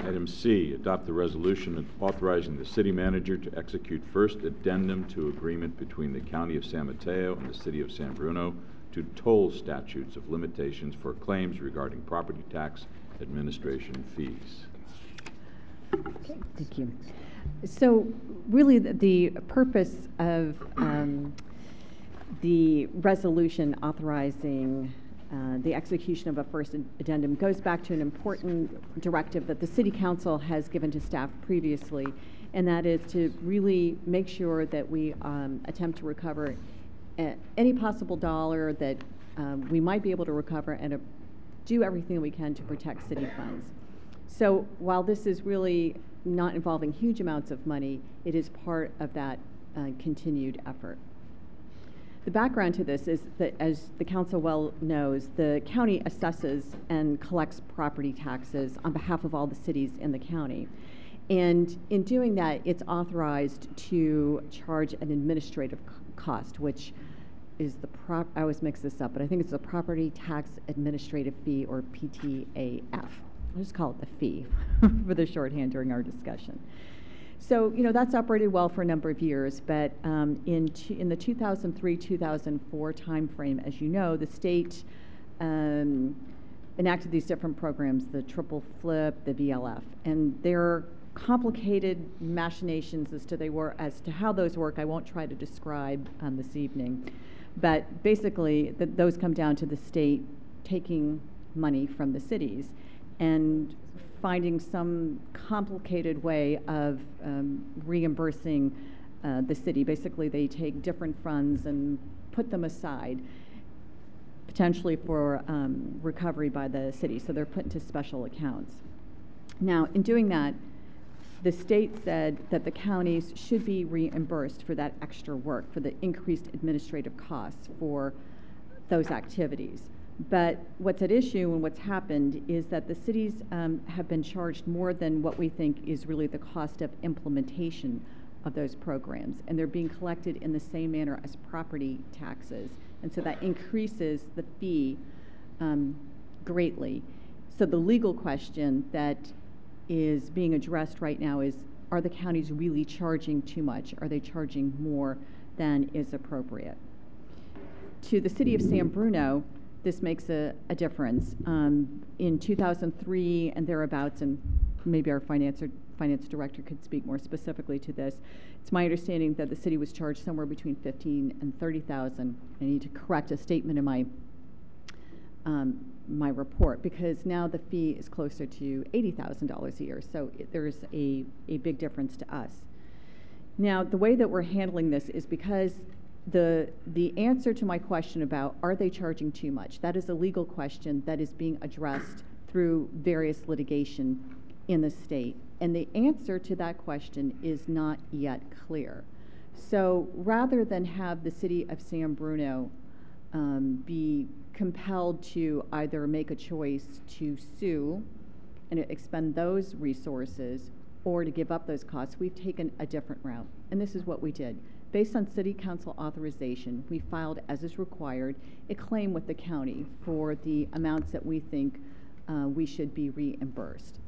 Item C, adopt the resolution authorizing the city manager to execute first addendum to agreement between the County of San Mateo and the City of San Bruno to toll statutes of limitations for claims regarding property tax administration fees. Okay, thank you. So really the purpose of the resolution authorizing the execution of a first addendum goes back to an important directive that the City Council has given to staff previously, and that is to really make sure that we attempt to recover any possible dollar that we might be able to recover and do everything we can to protect city funds. So while this is really not involving huge amounts of money, it is part of that continued effort. The background to this is that, as the council well knows, the county assesses and collects property taxes on behalf of all the cities in the county. And in doing that, it's authorized to charge an administrative cost, which is I always mix this up, but I think it's the property tax administrative fee, or PTAF. I'll just call it the fee for the shorthand during our discussion. So, that's operated well for a number of years, but in the 2003-2004 timeframe, as you know, the state enacted these different programs, the triple flip, the VLF, and there are complicated machinations as to how those work. I won't try to describe this evening, but basically those come down to the state taking money from the cities and finding some complicated way of reimbursing the city. Basically, they take different funds and put them aside, potentially for recovery by the city. So they're put into special accounts. Now, in doing that, the state said that the counties should be reimbursed for that extra work, for the increased administrative costs for those activities. But what's at issue and what's happened is that the cities have been charged more than what we think is really the cost of implementation of those programs. And they're being collected in the same manner as property taxes. And so that increases the fee greatly. So the legal question that is being addressed right now is, are the counties really charging too much? Are they charging more than is appropriate? To the City of San Bruno, this makes a difference. In 2003 and thereabouts, and maybe our finance director could speak more specifically to this, it's my understanding that the city was charged somewhere between $15,000 and $30,000. I need to correct a statement in my report, because now the fee is closer to $80,000 a year. So there's a big difference to us. Now, the way that we're handling this is because the answer to my question about are they charging too much, that is a legal question that is being addressed through various litigation in the state. And the answer to that question is not yet clear. So rather than have the City of San Bruno be compelled to either make a choice to sue and expend those resources or to give up those costs, we've taken a different route. And this is what we did. Based on City Council authorization, we filed, as is required, a claim with the county for the amounts that we think we should be reimbursed.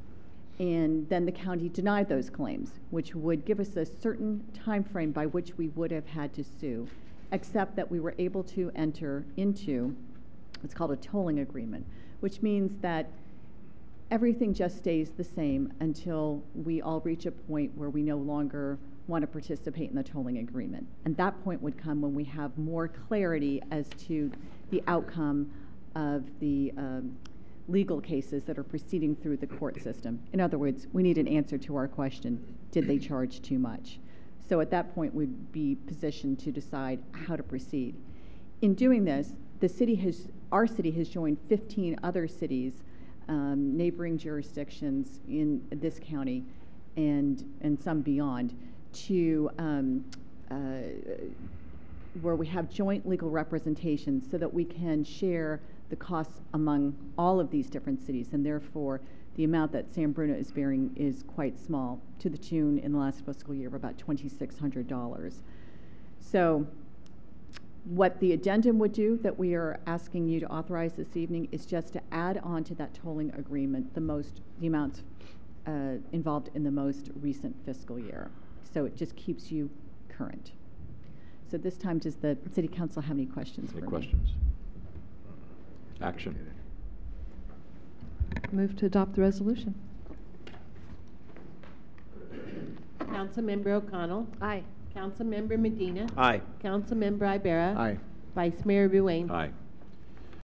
And then the county denied those claims, which would give us a certain time frame by which we would have had to sue, except that we were able to enter into what's called a tolling agreement, which means that everything just stays the same until we all reach a point where we no longer want to participate in the tolling agreement. And that point would come when we have more clarity as to the outcome of the legal cases that are proceeding through the court system. In other words, we need an answer to our question, did they charge too much? So at that point, we'd be positioned to decide how to proceed. In doing this, our city has joined 15 other cities, neighboring jurisdictions in this county and some beyond, to where we have joint legal representation so that we can share the costs among all of these different cities, and therefore the amount that San Bruno is bearing is quite small, to the tune in the last fiscal year of about $2,600. So what the addendum would do that we are asking you to authorize this evening is just to add on to that tolling agreement the amounts involved in the most recent fiscal year. So it just keeps you current. So this time, does the City Council have any questions for Any me? questions? Action. Move to adopt the resolution. Councilmember O'Connell. Aye. Councilmember Medina. Aye. Councilmember Ibera. Aye. Vice Mayor Ruane. Aye.